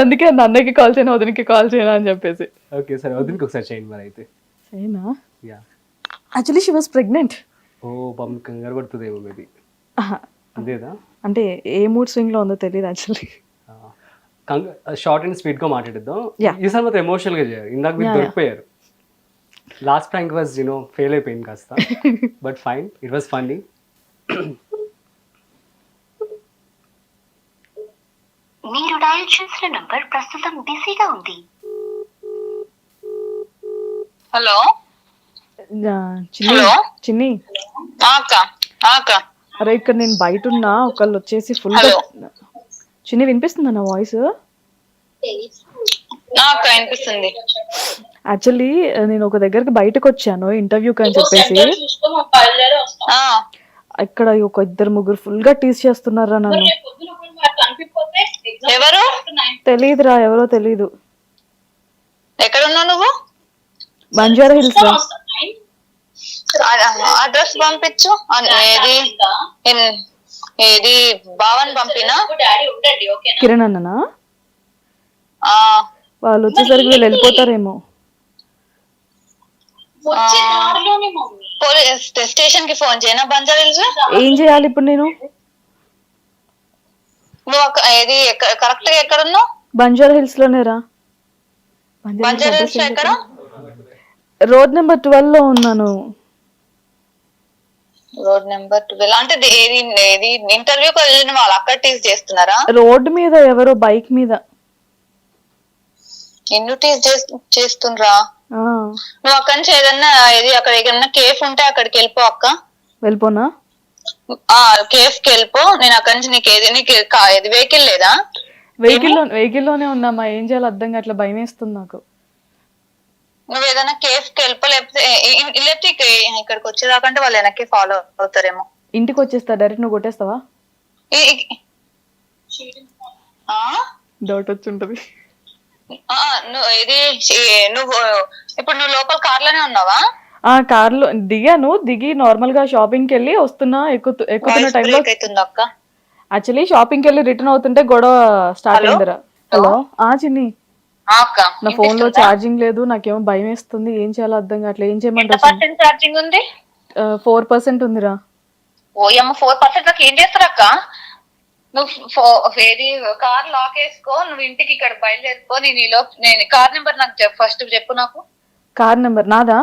అందుకే అన్నయ్యకి కాల్ చేయను, వదినకి కాల్ చేయను అని చెప్పేసి. ఓకే సరే, వదినకి ఒకసారి చేయండి మరి అయితే. అయినా yeah. Actually she was pregnant. ఓ పాపం కంగారు పడుతుందేమో మేబీ. అంతేదా? అంటే ఏ మూడ్ స్వింగ్ లో ఉందో తెలియదు యాక్చువల్లీ. షార్ట్ అండ్ స్వీట్ గా మాట్లాడిద్దాం. Yeah. ఈసారి మాత్రం ఎమోషనల్ గా చేయాలి. ఇందాక మీరు దొరికిపోయారు. లాస్ట్ ప్రాంక్ వాజ్ ఫెయిల్ అయిపోయింది కాస్త, but fine, it was funny. మీరు డయల్ చేసిన నంబర్ ప్రస్తుతం బిజీగా ఉంది. హలో చిన్ని హలో చిన్ని, అక్క అక్క అరే ఇక్కడ నేను బయట ఉన్నా, ఒకళ్ళు వచ్చేసి ఫుల్. హలో. చిన్ని వినిపిస్తుందా నా వాయిస్? అక్క వినిపిస్తుంది. యాక్చువల్లీ నేను ఒక దగ్గరికి బయటకు వచ్చాను ఇంటర్వ్యూకి అని చెప్పేసి, ఆ, ఇక్కడ ఒక ఇద్దరు ముగ్గురు ఫుల్ గా టీజ్ చేస్తున్నారా నన్ను. ఎవరు? తెలీదురా, ఎవరో తెలీదు. ఎక్కడ ఉన్నావు నువ్వు? బంజారా హిల్స్ రా. అడ్రస్ పంపించు. ఏది ఏది భావన్ పంపినా? కిరణ్ అన్ననా? ఆ, వాళ్ళు వచ్చేసరికి వీళ్ళు వెళ్ళిపోతారేమో. పోలీస్ స్టేషన్ కి ఫోన్ చేయనా బంజారా హిల్స్? ఏం చేయాలి ఇప్పుడు నేను? నువ్వు ఏది కరెక్ట్ గా ఎక్కడ ఉన్నావు? బంజారా హిల్స్ లోనే రా. బంజారా హిల్స్ ఎక్కడ? రోడ్ నెంబర్ 12 లో ఉన్నాను. రోడ్ నెంబర్ 12 అంటే ఏది ఏది ఇంటర్వ్యూకి వెళ్ళిన వాళ్ళు అక్కడ టీజ్ చేస్తున్నారా? రోడ్డు మీద ఎవరో బైక్ మీద. ఎన్ను టీజ్ చేస్తుండ్రా? ఆ, నువ్వు అక్కడి నుంచి ఏదన్నా ఏది అక్కడ ఏదన్నా కేఫ్ ఉంటే అక్కడికి వెళ్ళిపో అక్క. వెళ్ళిపోనా? ఆ కేఫ్ కి వెళ్ళిపో. నేను అక్కడి నుంచి నీకు ఏది ఏది వెహికల్ లేదా? వెహికల్లోనే ఉన్నామా, ఏం చేయాలో అర్థం కావట్లే, భయం వేస్తుంది నాకు. నువ్వు ఏదైనా కేఫ్ కి వెళ్ళిపో, లేకపోతే ఇక్కడికి వచ్చేదాకంటే వాళ్ళు వెనక్కి ఫాలో అవుతారేమో. ఇంటికి వచ్చేస్తా డైరెక్ట్, నువ్వు కొట్టేస్తావా? డౌట్ వచ్చి ఉంటది. నువ్వు ఏది నువ్వు ఇప్పుడు నువ్వు లోపల కార్ లోనే ఉన్నావా? ఆ కార్లో దిగాను, దిగి నార్మల్ గా షాపింగ్ కి వెళ్ళి వస్తున్నా, ఎక్కుతున్న టైంలో అక్క. యాక్చువల్లీ షాపింగ్ కి వెళ్ళి రిటర్న్ అవుతుంటే గొడవ స్టార్ట్ అయిందిరా. హలో. ఆ చిన్ని, అక్క నా ఫోన్ లో ఛార్జింగ్ లేదు, నాకేమో భయం వేస్తుంది, ఏం చేయాలో అర్థం కావట్లేదు. ఏం చేయమంటారు? ఛార్జింగ్ ఉంది? 4% ఉందిరా. ఓయమ్మ 4% నాకు ఏం చేస్తారు అక్క? నువ్వు ఏది కార్ లాక్ వేసుకో, నువ్వు ఇంటికి ఇక్కడ బయలుదేరిపో. నేను కార్ నెంబర్ నాకు ఫస్ట్ చెప్పు. నాకు కార్ నెంబర్ నాదా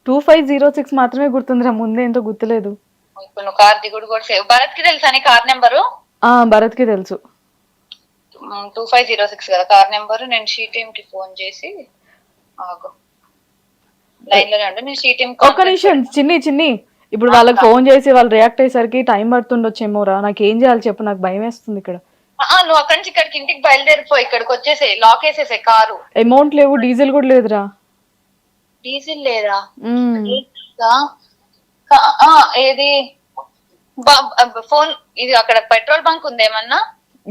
2506 మాత్రమే గుర్తుందిరా, ముందే ఏంటో గుర్తులేదు. ఇప్పుడు నువ్వు కార్ దిగుడు కూడా సేవ్. భరత్ కి తెలుసా నీ కార్ నెంబరు? భరత్ కి తెలుసు. 2506 కదా కార్ నెంబరు. నేను షీటీఎం కి ఫోన్ చేసి ఆగు, లైన్ లోనే ఉండు. నేను షీటీఎం ఒక్క నిమిషం చిన్ని, ఇప్పుడు వాళ్ళకి ఫోన్ చేసి వాళ్ళు రియాక్ట్ అయ్యేసరికి టైం పడుతుండొచ్చేమోరా. నాకు ఏం చేయాలి చెప్పు, నాకు భయం వేస్తుంది ఇక్కడ. నువ్వు అక్కడి నుంచి ఇక్కడికి ఇంటికి బయలుదేరిపో, ఇక్కడికి వచ్చేసే, లాక్ వేసేసే కారు. అమౌంట్ లేవు, డీజిల్ కూడా లేదురా. డీజిల్ లేదా? ఏది ఫోన్ ఇది అక్కడ పెట్రోల్ బంక్ ఉంది ఏమన్నా?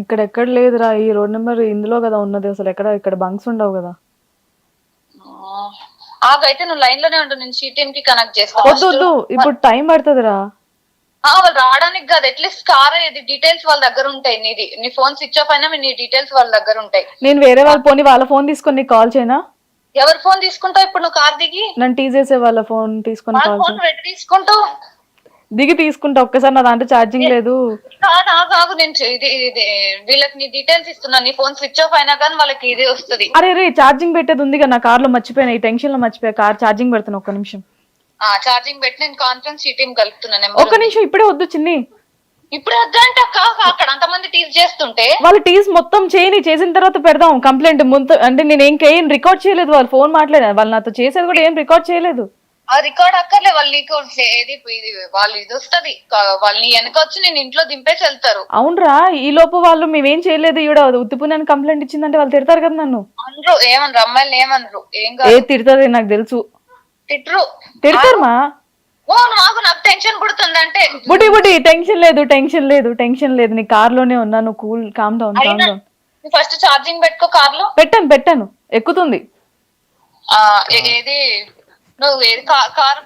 ఇక్కడ ఎక్కడ లేదురా, ఈ రోడ్ నెంబర్ ఇందులో కదా ఉన్నది, అసలు ఇక్కడ బంక్స్ ఉండవు కదా. ఆగైతే నువ్వు లైన్ లోనే ఉండు, నేను షీటీఎం కి కనెక్ట్ చేస్తా. వద్దు, ఇప్పుడు టైం పడుతుందిరా. వాళ్ళు రావడానికి కాదు, అట్లీస్ట్ కార్ ఏది డీటెయిల్స్ వాళ్ళ దగ్గర ఉంటాయి. నీ ఫోన్ స్విచ్ ఆఫ్ అయినా నీ డీటెయిల్స్ వాళ్ళ దగ్గర ఉంటాయి. నేను వేరే వాళ్ళ పోనీ వాళ్ళ ఫోన్ తీసుకొని నీకు కాల్ చేయనా? ఎవరి ఫోన్ తీసుకుంటావు ఇప్పుడు నువ్వు? కార్ దిగి నన్ను టీజేసే వాళ్ళ ఫోన్ తీసుకొని కాల్ ఫోన్ రెడీ తీసుకుంటావు? దిగి తీసుకుంటా, ఒక్కసారి నా దాంట్లో ఛార్జింగ్ లేదు. కాదు నేను వీళ్ళకి నీ డీటెయిల్స్ ఇస్తున్నా. నీ ఫోన్ స్విచ్ ఆఫ్ అయినా కానీ వాళ్ళకి ఇదే వస్తుంది. అరే ఛార్జింగ్ పెట్టేది ఉంది కదా నా కార్ లో, మర్చిపోయినా, ఈ టెన్షన్ లో మర్చిపోయా. కార్ ఛార్జింగ్ పెడతాను, ఒక్క నిమిషం. ఛార్జింగ్ పెట్టి నేను కాన్ఫరెన్స్ షీటీఎం కలుపుతున్నాను. ఒక్క నిమిషం, ఇప్పుడే వద్దు చిన్ని. ఇప్పుడే వద్దంటే అక్కడ అంతమంది టీజ్ చేస్తుంటే వాళ్ళు టీజ్ మొత్తం చేసిన తర్వాత పెడదాం కంప్లైంట్. ముందు అంటే నేను ఏం రికార్డ్ చేయలేదు, వాళ్ళు ఫోన్ మాట్లాడారు, వాళ్ళు నాతో చేసేది కూడా ఏం రికార్డ్ చేయలేదు. ఆ రికార్డ్ అక్కర్లే, వాళ్ళు నీకు ఏది వాళ్ళు ఇది వస్తుంది, వాళ్ళని వెనక వచ్చి నేను ఇంట్లో దింపేసి వెళ్తారు. అవునరా, ఈ లోపు వాళ్ళు మేమేం చేయలేదు, ఈవిడ ఉత్తిపుణ్యాన్ని కంప్లైంట్ ఇచ్చిందంటే వాళ్ళు తిడతారు కదా నన్ను. అనరు, ఏమనరు, అమ్మాయిలు ఏమనరు. తిడతారు, నాకు తెలుసు. తిడతారు మా. నాకు టెన్షన్ పుడుతుంది అంటే. బుడి టెన్షన్ లేదు, నీ కార్ లోనే ఉన్నా, నువ్వు cool, calm down. First charging పెట్టుకో కార్ లో. పెట్టాను, ఎక్కుతుంది. ఏది నువ్వు ఏది కార్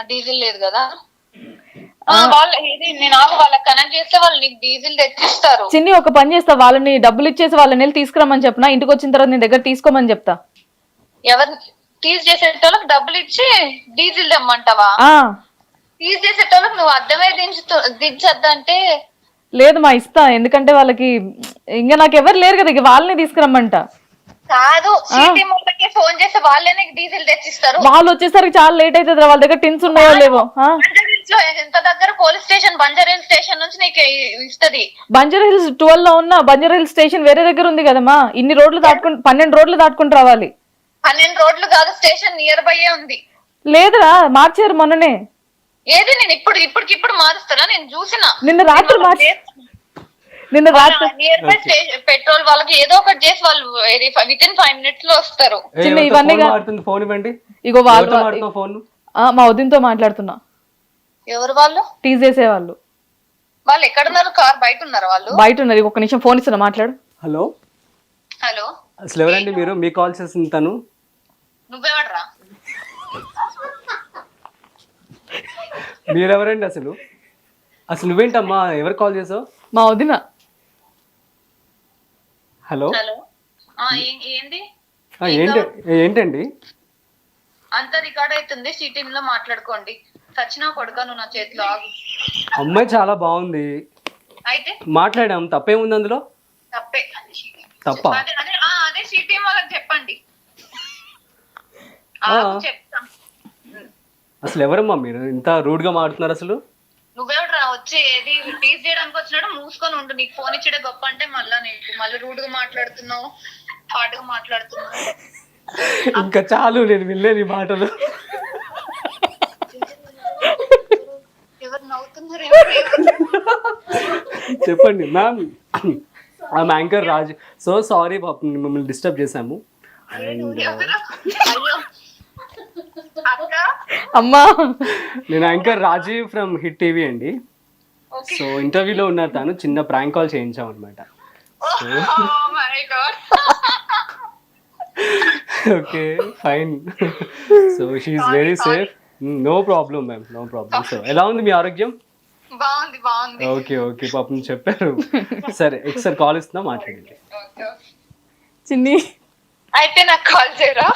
డీజిల్ లేదు కదా? వాళ్ళు ఇది నేను వాళ్ళకి కనెక్ట్ చేస్తే వాళ్ళు నీకు డీజిల్ తెచ్చిస్తారు. చిన్ని ఒక పని చేస్తా, వాళ్ళని డబ్బులు ఇచ్చేసి వాళ్ళని వెళ్ళి తీసుకురమ్మని చెప్పిన, ఇంటికి వచ్చిన తర్వాత నీ దగ్గర తీసుకోమని చెప్తా. ఎవరు టీజ్ చేసేటోళ్ళకి డబ్బులు ఇచ్చి డీజిల్ తెమ్మంటావా? టీజ్ చేసేటోళ్ళకి నువ్వు అద్దమే దించద్దంటే లేదు మా ఇస్తా, ఎందుకంటే వాళ్ళకి ఇంకా నాకు ఎవరు లేరు కదా, ఇక వాళ్ళని తీసుకురమ్మంట. కాదు, సిటీ మొత్తకి ఫోన్ చేస్తే వాళ్ళే నీకు డీజిల్ తెచ్చిస్తారు. వాళ్ళు వచ్చేసరికి చాలా లేట్ అవుతుంది, వాళ్ళ దగ్గర టిన్స్ ఉన్నాయో లేవో. ఎంత దగ్గర పోలీస్ స్టేషన్ బంజారా స్టేషన్ నుంచి నీకు ఇస్తది. బంజారా హిల్స్ 12 లో ఉన్న బంజారా హిల్స్ స్టేషన్ వేరే దగ్గర ఉంది కదమ్మా. ఇన్ని రోడ్లు దాటుకుంటూ 12 రోడ్లు దాటుకుంటూ రావాలి. 12 రోడ్లు కాదు, స్టేషన్ నియర్ బై ఉంది. లేదురా, మార్చారు మొన్ననే. ఏది నేను ఇప్పటికిప్పుడు మారుస్తానా? నేను చూసిన నిన్న రాత్రి నియర్ బై పెట్రోల్ వాళ్ళకి ఏదో ఒకటి చేసి వాళ్ళు విత్ ఇన్ 5 minutes లో వస్తారు. చిన్న ఇవన్నీ ఫోన్ ఇవ్వండి. ఇగో వాళ్ళు మా వదినతో మాట్లాడుతున్నా. ఎవరు వాళ్ళు? టీజ్ చేసే వాళ్ళు. వాళ్ళు ఎక్కడున్నారు? కార్ బయట ఉన్నారు. వాళ్ళు బయట ఉన్నారు. ఒక నిమిషం ఫోన్ ఇస్తున్నా, మాట్లాడు. హలో హలో, అసలు ఎవరండి మీరు? మీ కాల్ చేసింది తను. నువ్వెవడరా? మీరెవరండి అసలు? నువ్వేంటమ్మా, ఎవరు కాల్ చేసావు? మా వదిన. హలో హలో, ఏంది? ఏంటండి? అంత రికార్డ్ అవుతుంది, సిటీమ్ లో మాట్లాడుకోండి. సచ్చినా కొడుకా నువ్వు నా చేతిలో ఆగు. అమ్మాయి చాలా బాగుంది, అయితే మాట్లాడాం, తప్పేముంది అందులో? తప్పే. తప్ప? అదే సిటీమ్ వాళ్ళకి చెప్పండి. చెప్తాం. అసలు ఎవరమ్మా మీరు, ఇంత రూడ్ గా మాట్లాడుతున్నారు? అసలు నువ్వెవడరా వచ్చి ఏది టీజ్ చేయడానికి వచ్చినాడు? మూసుకొని ఉండు. నీకు ఫోన్ ఇచ్చడే గొప్ప అంటే మళ్ళీ రూడ్ గా మాట్లాడుతున్నావు, హార్డ్ గా మాట్లాడుతున్నావు. ఇంకా చాలు, నేను వినలేని మాటలు. ఎవరు నవ్వుతున్నారు? చెప్పండి ma'am. I'm anchor Raj. So sorry పాపం, మిమ్మల్ని డిస్టర్బ్ చేశాము. అమ్మా, నేను anchor Rajiv from hit TV అండి. సో ఇంటర్వ్యూలో ఉన్నారు తను, చిన్న ప్రాంక్ కాల్ చేయించాం అనమాట. Okay fine. So she is very safe. No problem ma'am, no problem. So ఎలా ఉంది మీ ఆరోగ్యం? బాగుంది. ఓకే పాపం చెప్పారు. సరే ఒకసారి కాల్ ఇస్తున్నా, మాట్లాడండి. చిన్ని అయితే నాకు కాల్ చేయరా?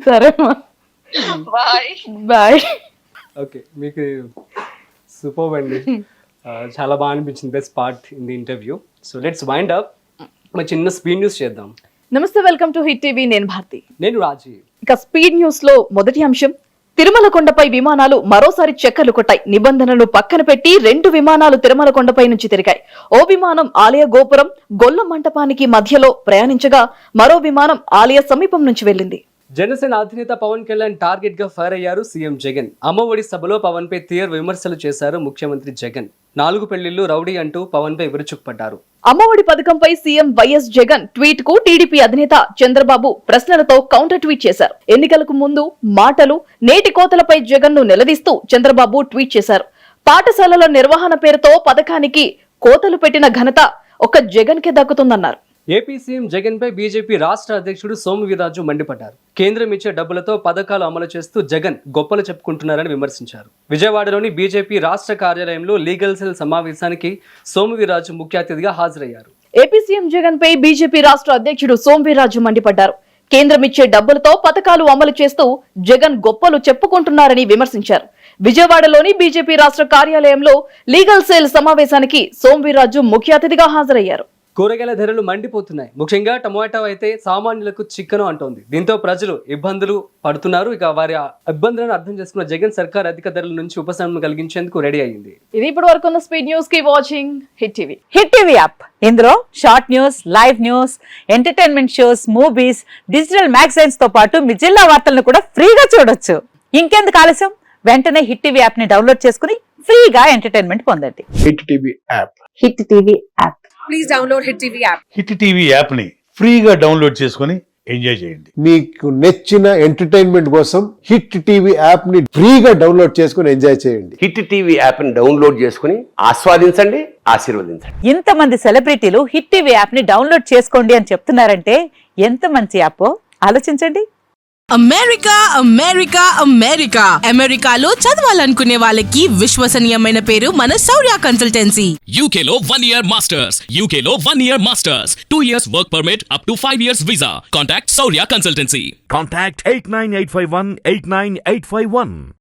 సరే బాయ్. ఓకే, మీకు సూపర్ అండి. చాలా బాగా అనిపించింది, best part in the interview. So let's wind up. ఒక చిన్న స్పీడ్ న్యూస్ చేద్దాం. నమస్తే, వెల్కమ్ టు హిట్ టీవీ. నేను భారతి. నేను రాజీవ్. ఇక స్పీడ్ న్యూస్ లో మొదటి అంశం, తిరుమల కొండపై విమానాలు మరోసారి చక్కర్లు కొట్టాయి. నిబంధనలు పక్కన పెట్టి 2 విమానాలు తిరుమల కొండపై నుంచి తిరిగాయి. ఓ విమానం ఆలయ గోపురం గొల్ల మంటపానికి మధ్యలో ప్రయాణించగా, మరో విమానం ఆలయ సమీపం నుంచి వెళ్ళింది. జనసేన అధినేత పవన్ కళ్యాణ్ టార్గెట్ గా ఫైర్ అయ్యారు సీఎం జగన్. అమ్మఒడి సభలో పవన్ పై తీవ్ర విమర్శలు చేశారు ముఖ్యమంత్రి జగన్. 4 పెళ్లిళ్లు రౌడీ అంటూ పవన్ పై విరుచుకుపడ్డారు. అమ్మఒడి పథకంపై సీఎం వైఎస్ జగన్ ట్వీట్ కు టీడీపీ అధినేత చంద్రబాబు ప్రశ్నలతో కౌంటర్ ట్వీట్ చేశారు. ఎన్నికలకు ముందు మాటలు, నేటి కోతలపై జగన్ ను నిలదీస్తూ చంద్రబాబు ట్వీట్ చేశారు. పాఠశాలల నిర్వహణ పేరుతో పథకానికి కోతలు పెట్టిన ఘనత ఒక్క జగన్ కే దక్కుతుందన్నారు. ఏపీ సీఎం జగన్ పై బీజేపీ రాష్ట్ర అధ్యక్షుడు సోము వీర్రాజు మండిపడ్డారు. కేంద్రం ఇచ్చే డబ్బులతో పథకాలు అమలు చేస్తూ జగన్ గొప్పలు చెప్పుకుంటున్నారని విమర్శించారు. విజయవాడలోని బీజేపీ రాష్ట్ర కార్యాలయంలో లీగల్ సెల్ సమావేశానికి సోము వీర్రాజు ముఖ్య అతిథిగా హాజరయ్యారు. ఏపీ సీఎం జగన్ పై బీజేపీ రాష్ట్ర అధ్యక్షుడు సోము వీర్రాజు మండిపడ్డారు. కేంద్రం ఇచ్చే డబ్బులతో పథకాలు అమలు చేస్తూ జగన్ గొప్పలు చెప్పుకుంటున్నారని విమర్శించారు. విజయవాడలోని బీజేపీ రాష్ట్ర కార్యాలయంలో లీగల్ సెల్ సమావేశానికి సోము వీర్రాజు ముఖ్య అతిథిగా హాజరయ్యారు. కూరగాయల ధరలు మండిపోతున్నాయి. ముఖ్యంగా టమాటో అయితే సామాన్యులకు చిక్కను అంటోంది. దీంతో ప్రజలు ఇబ్బందులు పడుతున్నారు. ఇక వారి ఇబ్బందులను అర్థం చేసుకున్న జగన్ సర్కార్ అధిక ధరల నుంచి ఉపశమనం కలిగించేందుకు రెడీ అయింది. ఇది ఇప్పటి వరకు ఉన్న speed news. Keep watching hit TV. Hit TV app, ఇందులో short news, live news, entertainment shows, movies, digital magazines తో పాటు మీ జిల్లా వార్తలను కూడా ఫ్రీగా చూడొచ్చు. ఇంకెందుకు ఆలస్యం, వెంటనే హిట్ టీవీ యాప్ ని డౌన్లోడ్ చేసుకుని ఫ్రీగా ఎంటర్టైన్మెంట్ పొందండి. Hit TV app. Hit TV app. Please download hit TV app. Hit TV app ని ఫ్రీగా డౌన్లోడ్ చేసుకుని ఎంజాయ్ చేయండి. మీకు నచ్చిన ఎంటర్టైన్మెంట్ కోసం హిట్ టీవీ యాప్ ని ఫ్రీగా డౌన్లోడ్ చేసుకుని ఎంజాయ్ చేయండి. హిట్ టీవీ యాప్ ని డౌన్లోడ్ చేసుకుని ఆస్వాదించండి, ఆశీర్వదించండి. ఇంతమంది సెలబ్రిటీలు హిట్ టీవీ యాప్ ని డౌన్లోడ్ చేసుకోండి అని చెప్తున్నారంటే ఎంత మంచి యాప్ ఆలోచించండి. అమెరికా అమెరికా అమెరికా అమెరికాలో చదవాలనుకునే వాళ్ళకి విశ్వసనీయమైన పేరు మన శౌర్య కన్సల్టెన్సీ. UK లో 1 year masters. UK లో 1 year masters. 2 years work permit up to 5 years visa. Contact Saurya Consultancy. Contact 89851 89851.